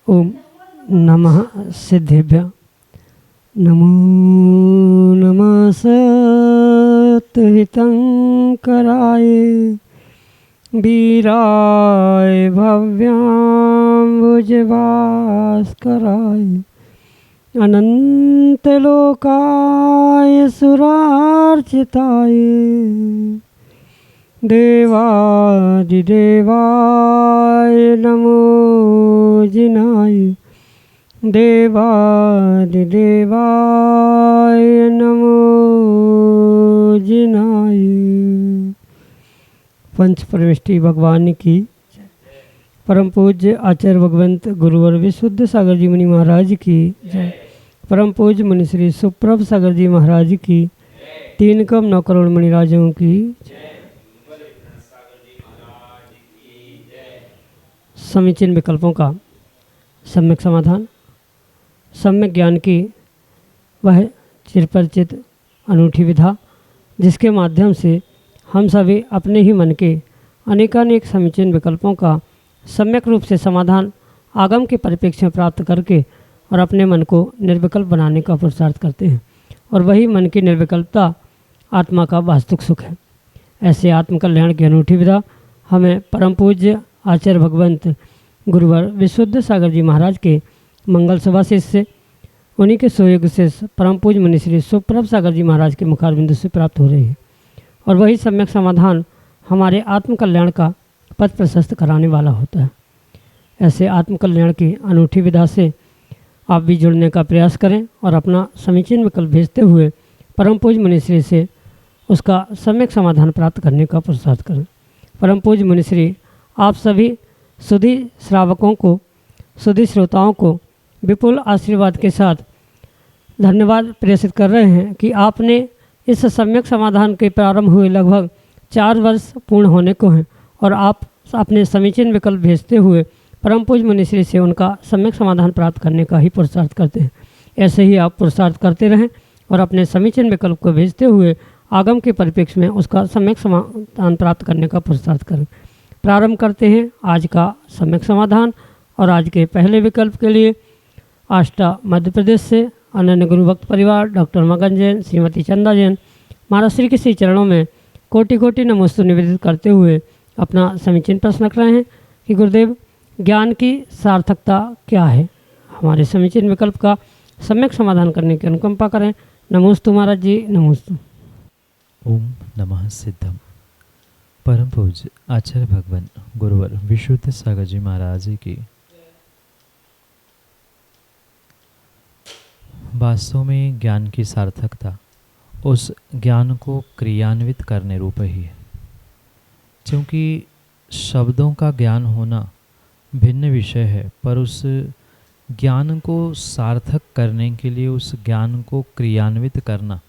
ओम नमः सिद्धेभ्य। नमो नमः सत्हितंकराय वीराय भव्याम्बुजभास्कराय अनंतलोकाय सुरार्चिताय देवादिदेवाय नमो जिनाय देवादिदेवाय नमो जिनाय। पंच परमेष्टि भगवान की परम पूज्य आचार्य भगवंत गुरुवर विशुद्ध सागर जी मुनि महाराज की जय। परम पूज्य मुनि श्री सुप्रभ सागर जी महाराज की 3 करोड़ 9 करोड़ मणिराजों की समीचीन विकल्पों का सम्यक समाधान। सम्यक ज्ञान की वह चिरपरिचित अनूठी विधा जिसके माध्यम से हम सभी अपने ही मन के अनेकानेक समीचीन विकल्पों का सम्यक रूप से समाधान आगम के परिप्रेक्ष्य में प्राप्त करके और अपने मन को निर्विकल्प बनाने का पुरुषार्थ करते हैं, और वही मन की निर्विकल्पता आत्मा का वास्तविक सुख है। ऐसे आत्मकल्याण की अनूठी विधा हमें परम पूज्य आचार्य भगवंत गुरुवर विशुद्ध सागर जी महाराज के मंगल सभा से उन्हीं के सहयोग से परम पूज्य मुनि श्री सुप्रभ सागर जी महाराज के मुखारबिंदु से प्राप्त हो रही है, और वही सम्यक समाधान हमारे आत्मकल्याण का पथ प्रशस्त कराने वाला होता है। ऐसे आत्मकल्याण की अनूठी विधा से आप भी जुड़ने का प्रयास करें और अपना समीचीन विकल्प भेजते हुए परम पूज्य मुनि श्री से उसका सम्यक समाधान प्राप्त करने का पुरुषार्थ करें। परम पूज्य मुनि श्री आप सभी सुधी श्रावकों को, सुधी श्रोताओं को विपुल आशीर्वाद के साथ धन्यवाद प्रेषित कर रहे हैं कि आपने इस सम्यक समाधान के प्रारंभ हुए लगभग 4 वर्ष पूर्ण होने को हैं, और आप अपने समीचीन विकल्प भेजते हुए परम पूज्य मुनि श्री से उनका सम्यक समाधान प्राप्त करने का ही पुरुषार्थ करते हैं। ऐसे ही आप पुरुषार्थ करते रहें और अपने समीचीन विकल्प को भेजते हुए आगम के परिप्रेक्ष्य में उसका सम्यक समाधान प्राप्त करने का पुरुषार्थ करें। प्रारंभ करते हैं आज का सम्यक समाधान, और आज के पहले विकल्प के लिए आष्टा मध्य प्रदेश से अनन्य गुरु भक्त परिवार डॉक्टर मगन जैन, श्रीमती चंदा जैन महाराज श्री के श्री चरणों में कोटि कोटि नमोस्तु निवेदित करते हुए अपना समीचीन प्रश्न रख रहे हैं कि गुरुदेव ज्ञान की सार्थकता क्या है। हमारे समीचीन विकल्प का सम्यक समाधान करने की अनुकंपा करें। नमोस्तु महाराज जी, नमोस्तु। ओम नमः सिद्धम। परम पूज्य आचार्य भगवान गुरुवर विशुद्ध सागर जी महाराज की वास्तव में ज्ञान की सार्थकता उस ज्ञान को क्रियान्वित करने रूप ही है, क्योंकि शब्दों का ज्ञान होना भिन्न विषय है, पर उस ज्ञान को सार्थक करने के लिए उस ज्ञान को क्रियान्वित करना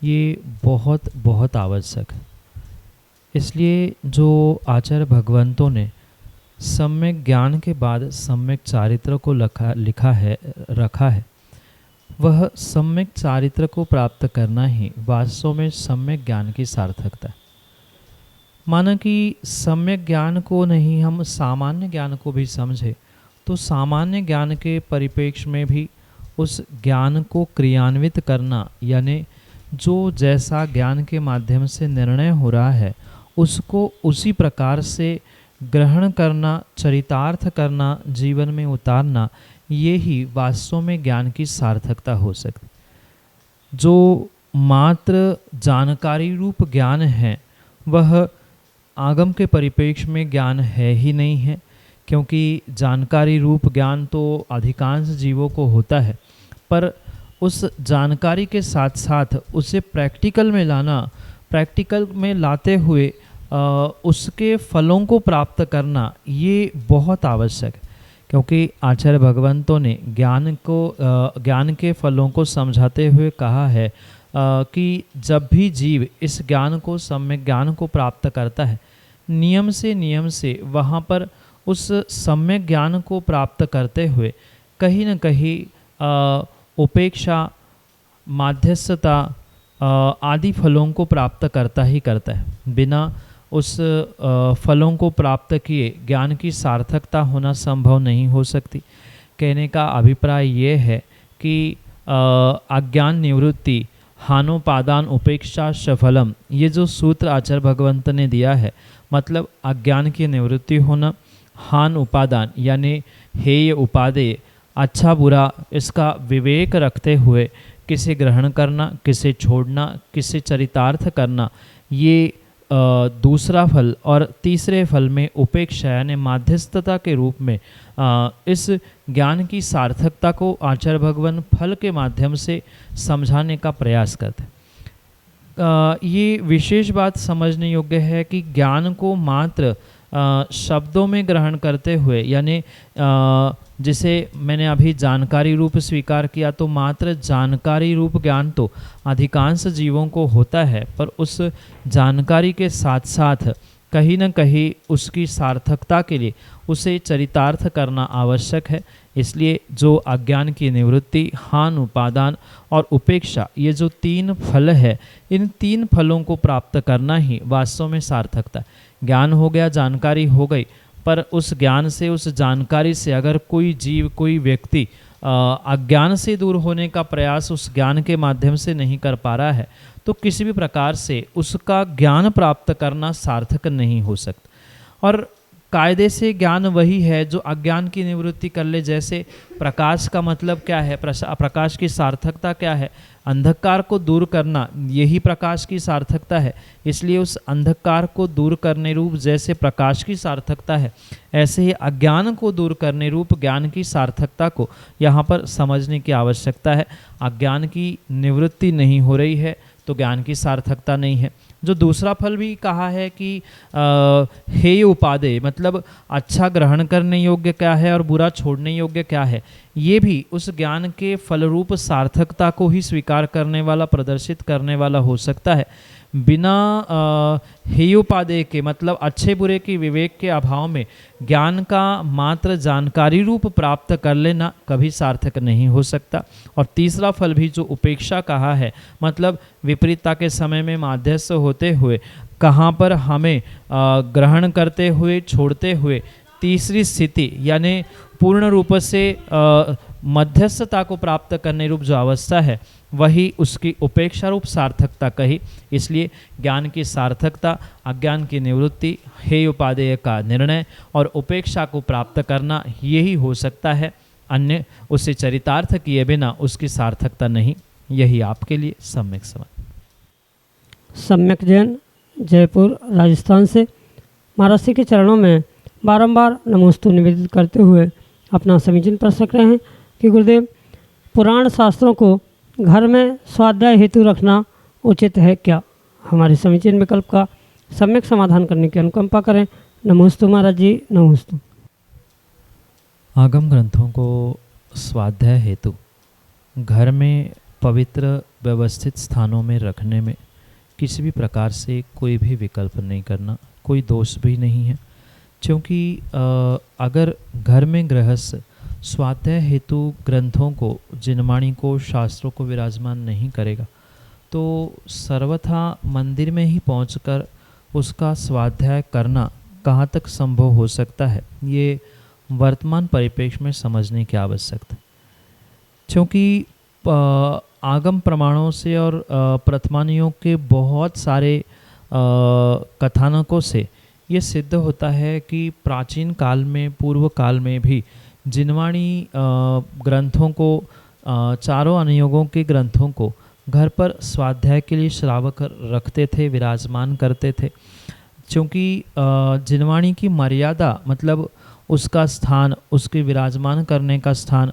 ये बहुत बहुत आवश्यक है। इसलिए जो आचार्य भगवंतों ने सम्यक ज्ञान के बाद सम्यक चारित्र को रखा है, वह सम्यक चारित्र को प्राप्त करना ही वास्तव में सम्यक ज्ञान की सार्थकता है। माना कि सम्यक ज्ञान को नहीं हम सामान्य ज्ञान को भी समझे तो सामान्य ज्ञान के परिप्रेक्ष्य में भी उस ज्ञान को क्रियान्वित करना, यानी जो जैसा ज्ञान के माध्यम से निर्णय हो रहा है उसको उसी प्रकार से ग्रहण करना, चरितार्थ करना, जीवन में उतारना, ये ही वास्तव में ज्ञान की सार्थकता हो सकती। जो मात्र जानकारी रूप ज्ञान है वह आगम के परिप्रेक्ष्य में ज्ञान है ही नहीं है, क्योंकि जानकारी रूप ज्ञान तो अधिकांश जीवों को होता है, पर उस जानकारी के साथ साथ उसे प्रैक्टिकल में लाना, प्रैक्टिकल में लाते हुए उसके फलों को प्राप्त करना ये बहुत आवश्यक है, क्योंकि आचार्य भगवंतों ने ज्ञान के फलों को समझाते हुए कहा है कि जब भी जीव इस ज्ञान को सम्यक ज्ञान को प्राप्त करता है, नियम से वहाँ पर उस सम्यक ज्ञान को प्राप्त करते हुए कहीं न कहीं उपेक्षा, माध्यस्थता आदि फलों को प्राप्त करता ही करता है। बिना उस फलों को प्राप्त किए ज्ञान की सार्थकता होना संभव नहीं हो सकती। कहने का अभिप्राय ये है कि अज्ञान निवृत्ति, हानोपादान उपेक्षा सफलम, ये जो सूत्र आचार्य भगवंत ने दिया है, मतलब अज्ञान की निवृत्ति होना, हान उपादान यानी हेय उपादेय, अच्छा बुरा इसका विवेक रखते हुए किसे ग्रहण करना, किसे छोड़ना, किसे चरितार्थ करना, ये दूसरा फल, और तीसरे फल में उपेक्षा यानी माध्यस्थता के रूप में इस ज्ञान की सार्थकता को आचार्य भगवान फल के माध्यम से समझाने का प्रयास करते हैं। ये विशेष बात समझने योग्य है कि ज्ञान को मात्र शब्दों में ग्रहण करते हुए, यानी जिसे मैंने अभी जानकारी रूप स्वीकार किया, तो मात्र जानकारी रूप ज्ञान तो अधिकांश जीवों को होता है, पर उस जानकारी के साथ साथ कहीं न कहीं उसकी सार्थकता के लिए उसे चरितार्थ करना आवश्यक है। इसलिए जो अज्ञान की निवृत्ति, हान उपादान और उपेक्षा, ये जो तीन फल है, इन तीन फलों को प्राप्त करना ही वास्तव में सार्थकता है। ज्ञान हो गया, जानकारी हो गई, पर उस ज्ञान से, उस जानकारी से अगर कोई जीव, कोई व्यक्ति अज्ञान से दूर होने का प्रयास उस ज्ञान के माध्यम से नहीं कर पा रहा है, तो किसी भी प्रकार से उसका ज्ञान प्राप्त करना सार्थक नहीं हो सकता। और कायदे से ज्ञान वही है जो अज्ञान की निवृत्ति कर ले। जैसे प्रकाश का मतलब क्या है, प्रकाश की सार्थकता क्या है, अंधकार को दूर करना, यही प्रकाश की सार्थकता है। इसलिए उस अंधकार को दूर करने रूप जैसे प्रकाश की सार्थकता है, ऐसे ही अज्ञान को दूर करने रूप ज्ञान की सार्थकता को यहाँ पर समझने की आवश्यकता है। अज्ञान की निवृत्ति नहीं हो रही है तो ज्ञान की सार्थकता नहीं है। जो दूसरा फल भी कहा है कि हेय उपादेय, मतलब अच्छा ग्रहण करने योग्य क्या है और बुरा छोड़ने योग्य क्या है, ये भी उस ज्ञान के फलरूप सार्थकता को ही स्वीकार करने वाला, प्रदर्शित करने वाला हो सकता है। बिना हेयोपादेय के, मतलब अच्छे बुरे की विवेक के अभाव में ज्ञान का मात्र जानकारी रूप प्राप्त कर लेना कभी सार्थक नहीं हो सकता। और तीसरा फल भी जो उपेक्षा कहा है, मतलब विपरीतता के समय में माध्यस्थ होते हुए कहाँ पर हमें ग्रहण करते हुए, छोड़ते हुए तीसरी स्थिति यानी पूर्ण रूप से मध्यस्थता को प्राप्त करने रूप जो अवस्था है, वही उसकी उपेक्षा रूप सार्थकता कही। इसलिए ज्ञान की सार्थकता, अज्ञान की निवृत्ति, हेय उपादेय का निर्णय और उपेक्षा को प्राप्त करना, यही हो सकता है। अन्य उसे चरितार्थ किए बिना उसकी सार्थकता नहीं। यही आपके लिए सम्यक समझ। सम्यक जैन, जयपुर राजस्थान से महाराज जी के चरणों में बारंबार नमोस्तु निवेदित करते हुए अपना समीचीन प्रश्न रख रहे हैं कि गुरुदेव, पुराण शास्त्रों को घर में स्वाध्याय हेतु रखना उचित है क्या? हमारे समीचीन विकल्प का सम्यक समाधान करने की अनुकंपा करें। नमोस्तु महाराज जी, नमोस्तु। आगम ग्रंथों को स्वाध्याय हेतु घर में पवित्र व्यवस्थित स्थानों में रखने में किसी भी प्रकार से कोई भी विकल्प नहीं करना, कोई दोष भी नहीं है। क्योंकि अगर घर में गृहस्थ स्वाध्याय हेतु ग्रंथों को, जिनवाणी को, शास्त्रों को विराजमान नहीं करेगा, तो सर्वथा मंदिर में ही पहुंचकर उसका स्वाध्याय करना कहाँ तक संभव हो सकता है, ये वर्तमान परिप्रेक्ष्य में समझने की आवश्यकता। क्योंकि आगम प्रमाणों से और प्रथमानियों के बहुत सारे कथानकों से ये सिद्ध होता है कि प्राचीन काल में, पूर्व काल में भी जिनवाणी ग्रंथों को, चारों अनुयोगों के ग्रंथों को घर पर स्वाध्याय के लिए श्रावक रखते थे, विराजमान करते थे। क्योंकि जिनवाणी की मर्यादा, मतलब उसका स्थान, उसके विराजमान करने का स्थान,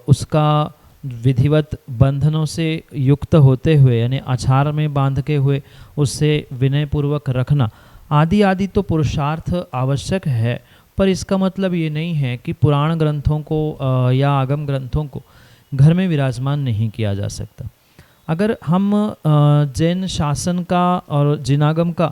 उसका विधिवत बंधनों से युक्त होते हुए यानी आचार में बांध के हुए उससे विनयपूर्वक रखना आदि आदि तो पुरुषार्थ आवश्यक है। पर इसका मतलब ये नहीं है कि पुराण ग्रंथों को या आगम ग्रंथों को घर में विराजमान नहीं किया जा सकता। अगर हम जैन शासन का और जिनागम का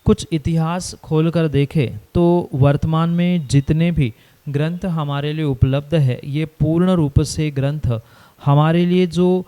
कुछ इतिहास खोलकर देखें तो वर्तमान में जितने भी ग्रंथ हमारे लिए उपलब्ध है, ये पूर्ण रूप से ग्रंथ हमारे लिए जो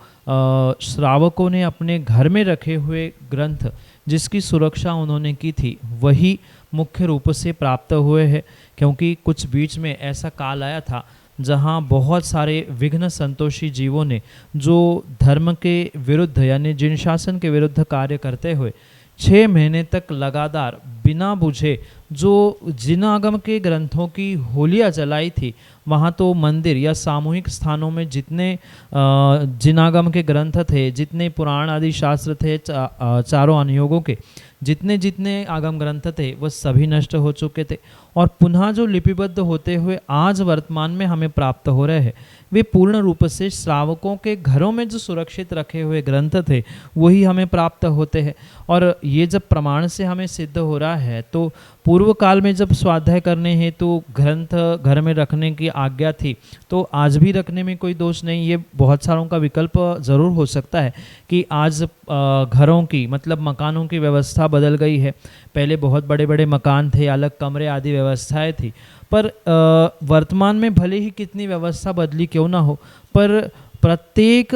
श्रावकों ने अपने घर में रखे हुए ग्रंथ जिसकी सुरक्षा उन्होंने की थी वही मुख्य रूप से प्राप्त हुए हैं। क्योंकि कुछ बीच में ऐसा काल आया था जहाँ बहुत सारे विघ्न संतोषी जीवों ने जो धर्म के विरुद्ध यानी जिन शासन के विरुद्ध कार्य करते हुए 6 महीने तक लगातार बिना बुझे जो जिनागम के ग्रंथों की होलियाँ जलाई थी, वहाँ तो मंदिर या सामूहिक स्थानों में जितने जिनागम के ग्रंथ थे, जितने पुराण आदि शास्त्र थे, चारों अनुयोगों के जितने जितने आगम ग्रंथ थे वह सभी नष्ट हो चुके थे और पुनः जो लिपिबद्ध होते हुए आज वर्तमान में हमें प्राप्त हो रहे हैं वे पूर्ण रूप से श्रावकों के घरों में जो सुरक्षित रखे हुए ग्रंथ थे वही हमें प्राप्त होते हैं। और ये जब प्रमाण से हमें सिद्ध हो रहा है तो पूर्व काल में जब स्वाध्याय करने हैं तो ग्रंथ घर में रखने की आज्ञा थी, तो आज भी रखने में कोई दोष नहीं। ये बहुत सारों का विकल्प ज़रूर हो सकता है कि आज घरों की मतलब मकानों की व्यवस्था बदल गई है। पहले बहुत बड़े बड़े मकान थे, अलग कमरे आदि व्यवस्थाएं थी, पर वर्तमान में भले ही कितनी व्यवस्था बदली क्यों ना हो, पर प्रत्येक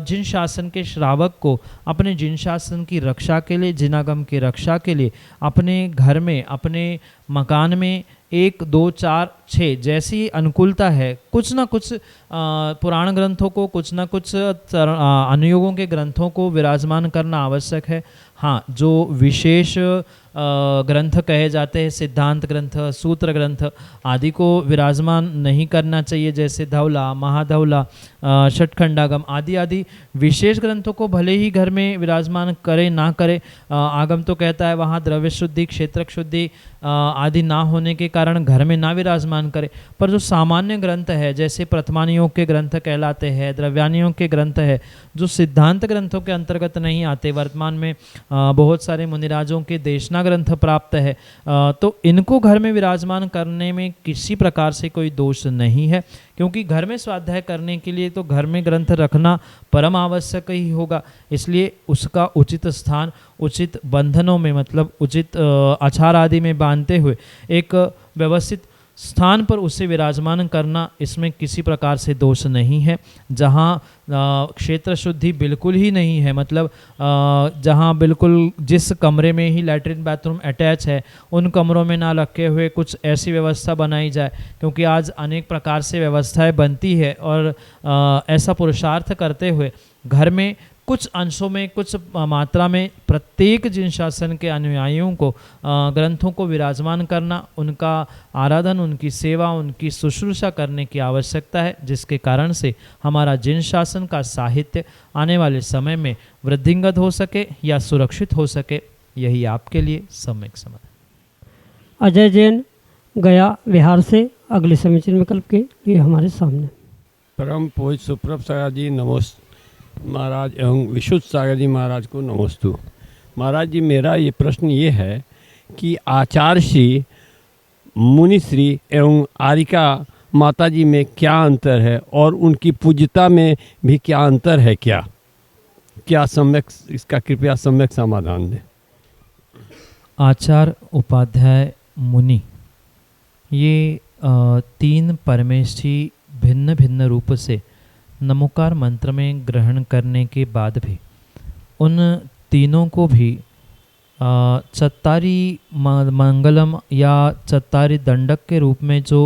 जिन शासन के श्रावक को अपने जिन शासन की रक्षा के लिए, जिनागम की रक्षा के लिए अपने घर में, अपने मकान में 1, 2, 4, 6 जैसी अनुकूलता है, कुछ ना कुछ पुराण ग्रंथों को, कुछ ना कुछ अनुयोगों के ग्रंथों को विराजमान करना आवश्यक है। हाँ, जो विशेष ग्रंथ कहे जाते हैं, सिद्धांत ग्रंथ, सूत्र ग्रंथ आदि को विराजमान नहीं करना चाहिए, जैसे धवला, महाधवला, षटखंडागम आदि आदि विशेष ग्रंथों को भले ही घर में विराजमान करे ना करे, आगम तो कहता है वहाँ द्रव्य शुद्धि, क्षेत्र शुद्धि आदि ना होने के कारण घर में ना विराजमान करे। पर जो सामान्य ग्रंथ है जैसे प्रथमानियोग के ग्रंथ कहलाते हैं, द्रव्यानियोग के ग्रंथ है, जो सिद्धांत ग्रंथों के अंतर्गत नहीं आते, वर्तमान में बहुत सारे मुनिराजों के देशना ग्रंथ प्राप्त है, तो इनको घर में विराजमान करने में किसी प्रकार से कोई दोष नहीं है। क्योंकि घर में स्वाध्याय करने के लिए तो घर में ग्रंथ रखना परम आवश्यक ही होगा, इसलिए उसका उचित स्थान, उचित बंधनों में मतलब उचित आचार आदि में बांधते हुए एक व्यवस्थित स्थान पर उसे विराजमान करना, इसमें किसी प्रकार से दोष नहीं है। जहाँ क्षेत्र शुद्धि बिल्कुल ही नहीं है, मतलब जहाँ बिल्कुल जिस कमरे में ही लैट्रिन बाथरूम अटैच है उन कमरों में ना रखे हुए कुछ ऐसी व्यवस्था बनाई जाए, क्योंकि आज अनेक प्रकार से व्यवस्थाएं बनती है और ऐसा पुरुषार्थ करते हुए घर में कुछ अंशों में, कुछ मात्रा में प्रत्येक जिन शासन के अनुयायियों को ग्रंथों को विराजमान करना, उनका आराधन, उनकी सेवा, उनकी शुश्रूषा करने की आवश्यकता है, जिसके कारण से हमारा जिन शासन का साहित्य आने वाले समय में वृद्धिंगत हो सके या सुरक्षित हो सके। यही आपके लिए सम्यक समाधान। अजय जैन, गया बिहार से अगले समीचीन विकल्प के लिए हमारे सामने। परम पूज्य सुप्रभ सागर जी नमोस्त महाराज एवं विशुद्ध सागर जी महाराज को नमोस्तु। महाराज जी, मेरा ये प्रश्न ये है कि आचार्य श्री, मुनिश्री एवं आरिका माता जी में क्या अंतर है और उनकी पूज्यता में भी क्या अंतर है? क्या सम्यक, इसका कृपया सम्यक समाधान दें। आचार्य, उपाध्याय, मुनि, ये 3 परमेष्ठी भिन्न भिन्न रूप से नमोकार मंत्र में ग्रहण करने के बाद भी उन तीनों को भी चत्तारी मंगलम या चत्तारी दंडक के रूप में जो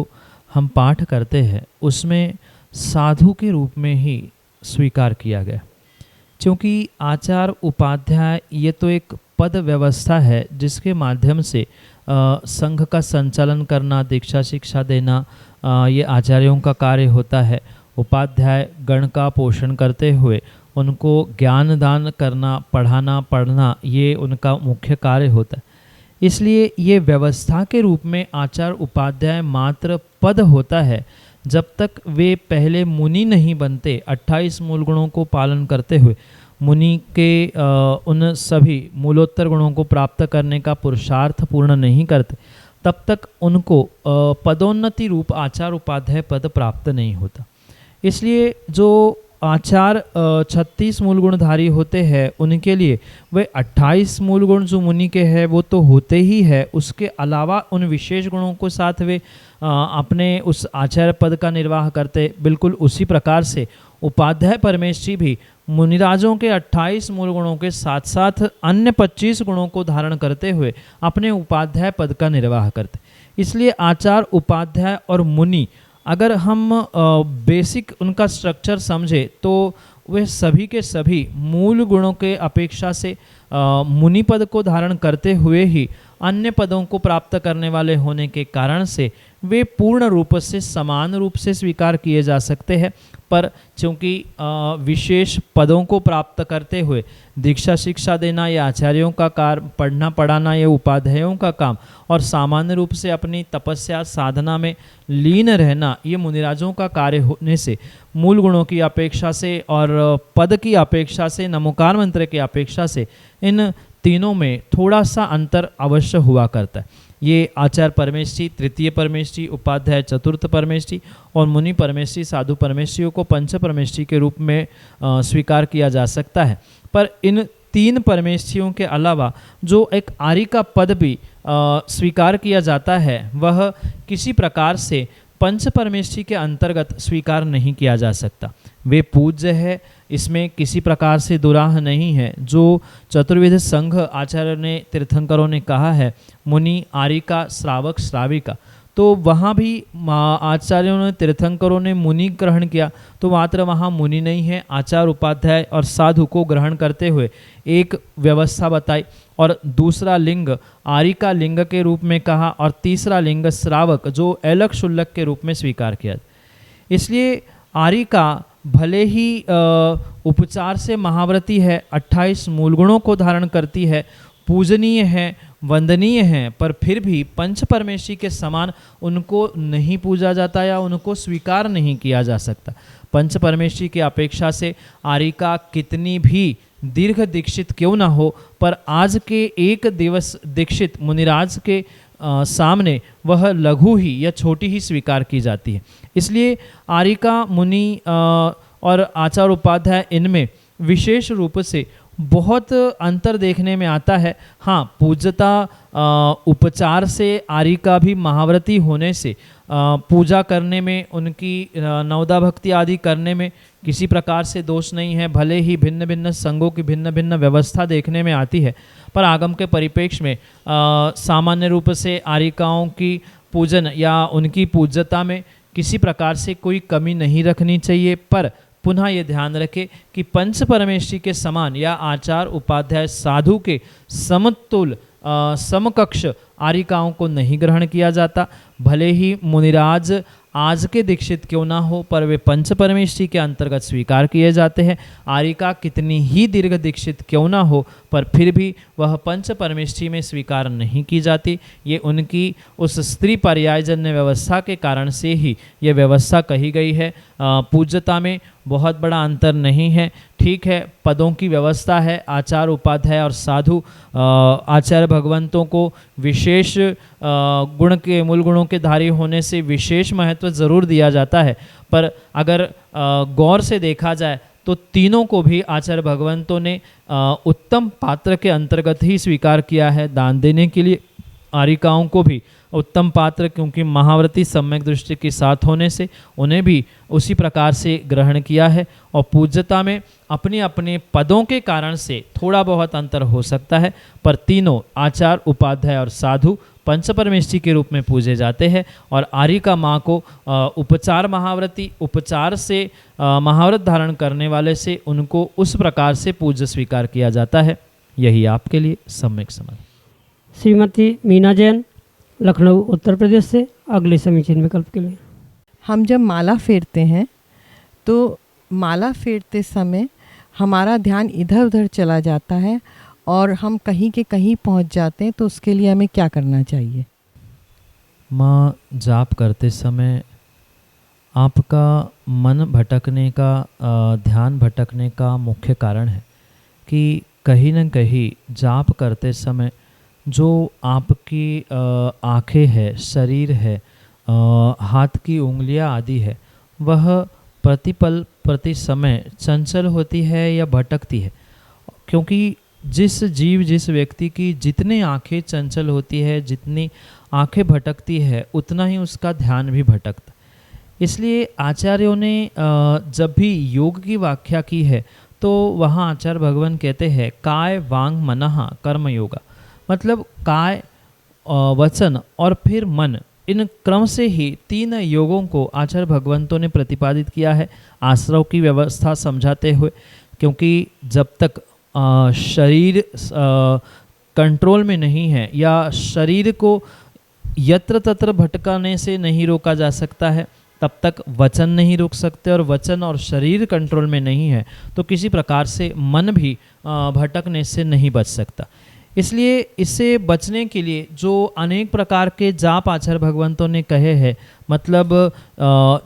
हम पाठ करते हैं उसमें साधु के रूप में ही स्वीकार किया गया। क्योंकि आचार्य, उपाध्याय ये तो एक पद व्यवस्था है जिसके माध्यम से संघ का संचालन करना, दीक्षा शिक्षा देना ये आचार्यों का कार्य होता है। उपाध्याय गण का पोषण करते हुए उनको ज्ञान दान करना, पढ़ाना, पढ़ना ये उनका मुख्य कार्य होता है। इसलिए ये व्यवस्था के रूप में आचार्य उपाध्याय मात्र पद होता है जब तक वे पहले मुनि नहीं बनते, 28 मूल गुणों को पालन करते हुए मुनि के उन सभी मूलोत्तर गुणों को प्राप्त करने का पुरुषार्थ पूर्ण नहीं करते, तब तक उनको पदोन्नति रूप आचार उपाध्याय पद प्राप्त नहीं होता। इसलिए जो आचार 36 मूल गुणधारी होते हैं, उनके लिए वे 28 मूल गुण जो मुनि के हैं वो तो होते ही है, उसके अलावा उन विशेष गुणों को साथ वे अपने उस आचार्य पद का निर्वाह करते। बिल्कुल उसी प्रकार से उपाध्याय परमेष्ठी भी मुनिराजों के 28 मूल गुणों के साथ साथ अन्य 25 गुणों को धारण करते हुए अपने उपाध्याय पद का निर्वाह करते। इसलिए आचार, उपाध्याय और मुनि अगर हम बेसिक उनका स्ट्रक्चर समझे तो वे सभी के सभी मूल गुणों के अपेक्षा से मुनि पद को धारण करते हुए ही अन्य पदों को प्राप्त करने वाले होने के कारण से वे पूर्ण रूप से समान रूप से स्वीकार किए जा सकते हैं। पर चूँकि विशेष पदों को प्राप्त करते हुए दीक्षा शिक्षा देना या आचार्यों का कार्य, पढ़ना पढ़ाना या उपाध्यायों का काम, और सामान्य रूप से अपनी तपस्या साधना में लीन रहना ये मुनिराजों का कार्य होने से मूल गुणों की अपेक्षा से और पद की अपेक्षा से, नमोकार मंत्र की अपेक्षा से इन तीनों में थोड़ा सा अंतर अवश्य हुआ करता है। ये आचार परमेष्ठी, तृतीय परमेष्ठी, उपाध्याय चतुर्थ परमेष्ठी और मुनि परमेष्ठी, साधु परमेष्ठियों को पंच परमेष्ठी के रूप में स्वीकार किया जा सकता है। पर इन 3 परमेष्ठियों के अलावा जो एक आर्य का पद भी स्वीकार किया जाता है, वह किसी प्रकार से पंच परमेष्ठी के अंतर्गत स्वीकार नहीं किया जा सकता। वे पूज्य है, इसमें किसी प्रकार से दुराह नहीं है। जो चतुर्विध संघ आचार्य ने, तीर्थंकरों ने कहा है मुनि, आर्यिका, श्रावक, श्राविका, तो वहाँ भी आचार्यों ने, तीर्थंकरों ने मुनि ग्रहण किया, तो मात्र वहाँ मुनि नहीं है, आचार, उपाध्याय और साधु को ग्रहण करते हुए एक व्यवस्था बताई और दूसरा लिंग आर्यिका लिंग के रूप में कहा और तीसरा लिंग श्रावक जो ऐलक शुल्लक के रूप में स्वीकार किया। इसलिए आर्यिका भले ही उपचार से महाव्रती है, 28 मूल गुणों को धारण करती है, पूजनीय है, वंदनीय है, पर फिर भी पंच परमेष्ठी के समान उनको नहीं पूजा जाता या उनको स्वीकार नहीं किया जा सकता। पंच परमेष्ठी की अपेक्षा से आर्यिका कितनी भी दीर्घ दीक्षित क्यों ना हो, पर आज के एक दिवस दीक्षित मुनिराज के सामने वह लघु ही या छोटी ही स्वीकार की जाती है। इसलिए आर्यिका, मुनि और आचार उपाध्याय, इनमें विशेष रूप से बहुत अंतर देखने में आता है। हाँ, पूज्यता उपचार से आर्यिका भी महाव्रती होने से पूजा करने में, उनकी नवदा भक्ति आदि करने में किसी प्रकार से दोष नहीं है। भले ही भिन्न भिन्न संघों की भिन्न भिन्न व्यवस्था देखने में आती है, पर आगम के परिप्रेक्ष्य में सामान्य रूप से आर्यिकाओं की पूजन या उनकी पूज्यता में किसी प्रकार से कोई कमी नहीं रखनी चाहिए। पर पुनः ये ध्यान रखें कि पंच परमेष्ठी के समान या आचार, उपाध्याय, साधु के समतुल समकक्ष आर्यिकाओं को नहीं ग्रहण किया जाता। भले ही मुनिराज आज के दीक्षित क्यों ना हो, पर वे पंच परमेष्ठी के अंतर्गत स्वीकार किए जाते हैं। आर्यिका कितनी ही दीर्घ दीक्षित क्यों ना हो, पर फिर भी वह पंच परमेष्ठी में स्वीकार नहीं की जाती। ये उनकी उस स्त्री पर्यायजन्य व्यवस्था के कारण से ही ये व्यवस्था कही गई है। पूज्यता में बहुत बड़ा अंतर नहीं है। ठीक है, पदों की व्यवस्था है, आचार, उपाध्याय और साधु आचार्य भगवंतों को विशेष गुण के, मूल गुणों के धारी होने से विशेष महत्व जरूर दिया जाता है। पर अगर गौर से देखा जाए तो तीनों को भी आचार्य भगवंतों ने उत्तम पात्र के अंतर्गत ही स्वीकार किया है। दान देने के लिए आर्यिकाओं को भी उत्तम पात्र, क्योंकि महाव्रती सम्यक दृष्टि के साथ होने से उन्हें भी उसी प्रकार से ग्रहण किया है। और पूज्यता में अपने अपने पदों के कारण से थोड़ा बहुत अंतर हो सकता है, पर तीनों आचार, उपाध्याय और साधु पंच परमेष्ठी के रूप में पूजे जाते हैं। और आर्यिका माँ को उपचार महाव्रती, उपचार से महाव्रत धारण करने वाले से उनको उस प्रकार से पूज्य स्वीकार किया जाता है। यही आपके लिए सम्यक समझ। श्रीमती मीना जैन, लखनऊ, उत्तर प्रदेश से, अगले समीचीन विकल्प के लिए। हम जब माला फेरते हैं तो माला फेरते समय हमारा ध्यान इधर उधर चला जाता है और हम कहीं के कहीं पहुंच जाते हैं, तो उसके लिए हमें क्या करना चाहिए? माँ, जाप करते समय आपका मन भटकने का ध्यान भटकने का मुख्य कारण है कि कहीं न कहीं जाप करते समय जो आपकी आँखें है, शरीर है, हाथ की उंगलियां आदि है, वह प्रतिपल प्रति समय चंचल होती है या भटकती है। क्योंकि जिस जीव जिस व्यक्ति की जितनी आँखें चंचल होती है, जितनी आँखें भटकती है, उतना ही उसका ध्यान भी भटकता। इसलिए आचार्यों ने जब भी योग की व्याख्या की है तो वहाँ आचार्य भगवान कहते हैं काय वांग मनः कर्म योगा, मतलब काय, वचन और फिर मन, इन क्रम से ही 3 योगों को आचार्य भगवंतों ने प्रतिपादित किया है आश्रव की व्यवस्था समझाते हुए। क्योंकि जब तक शरीर कंट्रोल में नहीं है या शरीर को यत्र तत्र भटकाने से नहीं रोका जा सकता है, तब तक वचन नहीं रोक सकते, और वचन और शरीर कंट्रोल में नहीं है तो किसी प्रकार से मन भी भटकने से नहीं बच सकता। इसलिए इससे बचने के लिए जो अनेक प्रकार के जाप आचार्य भगवंतों ने कहे हैं, मतलब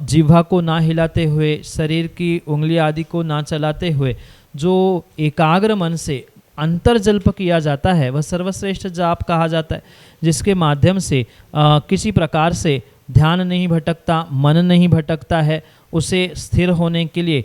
जिह्वा को ना हिलाते हुए, शरीर की उंगली आदि को ना चलाते हुए जो एकाग्र मन से अंतर्जल्प किया जाता है, वह सर्वश्रेष्ठ जाप कहा जाता है, जिसके माध्यम से किसी प्रकार से ध्यान नहीं भटकता, मन नहीं भटकता है। उसे स्थिर होने के लिए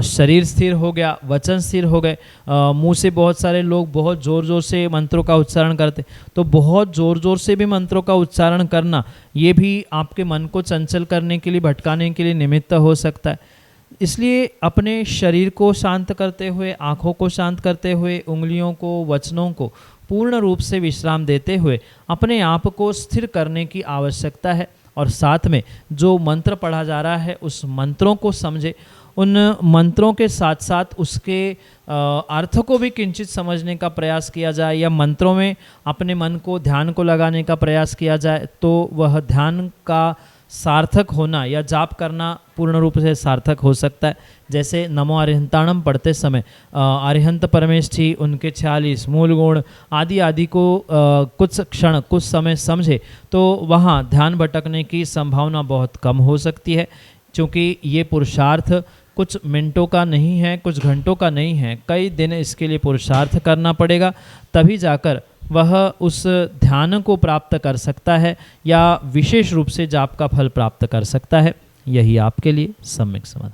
शरीर स्थिर हो गया, वचन स्थिर हो गए। मुंह से बहुत सारे लोग बहुत ज़ोर ज़ोर से मंत्रों का उच्चारण करते, तो बहुत ज़ोर ज़ोर से भी मंत्रों का उच्चारण करना ये भी आपके मन को चंचल करने के लिए, भटकाने के लिए निमित्त हो सकता है। इसलिए अपने शरीर को शांत करते हुए, आँखों को शांत करते हुए, उंगलियों को, वचनों को पूर्ण रूप से विश्राम देते हुए अपने आप को स्थिर करने की आवश्यकता है। और साथ में जो मंत्र पढ़ा जा रहा है उस मंत्रों को समझे, उन मंत्रों के साथ साथ उसके अर्थ को भी किंचित समझने का प्रयास किया जाए, या मंत्रों में अपने मन को, ध्यान को लगाने का प्रयास किया जाए, तो वह ध्यान का सार्थक होना या जाप करना पूर्ण रूप से सार्थक हो सकता है। जैसे नमो अरिहंताणम पढ़ते समय अरिहंत परमेष्ठी, उनके 46 मूल गुण आदि आदि को कुछ क्षण, कुछ समय समझे तो वहाँ ध्यान भटकने की संभावना बहुत कम हो सकती है। क्योंकि ये पुरुषार्थ कुछ मिनटों का नहीं है, कुछ घंटों का नहीं है, कई दिन इसके लिए पुरुषार्थ करना पड़ेगा, तभी जाकर वह उस ध्यान को प्राप्त कर सकता है या विशेष रूप से जाप का फल प्राप्त कर सकता है। यही आपके लिए सम्यक समाधान।